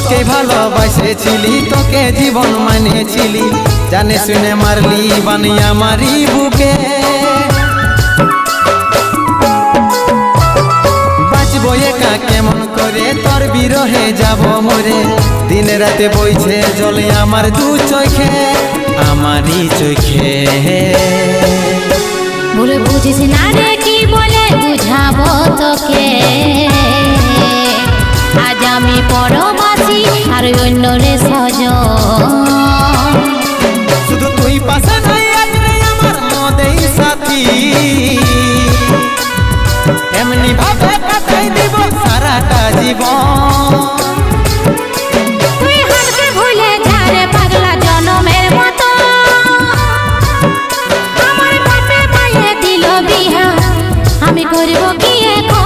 তোকে ভালোবাসেছিলি, তোকে জীবন মানেছিলি, জানে শুনে মারলি বানিয়া মারি বুকে। বাঁচবো একা কেমন করে, তোর বিরহে যাব মরে, দিনে রাতে বইছে জলে আমার দু চোখে, আমারই চোখে। বলে বুঝিস না রে কি বলে বুঝাবো তোকে, আজ আমি পরবাসী আর অন্য রে সজন। শুধু তুই পাশে নাই আজ রে আমার মদেই সাথী, এমনি ভাবে কাটাই দিব সারাটা জীবন।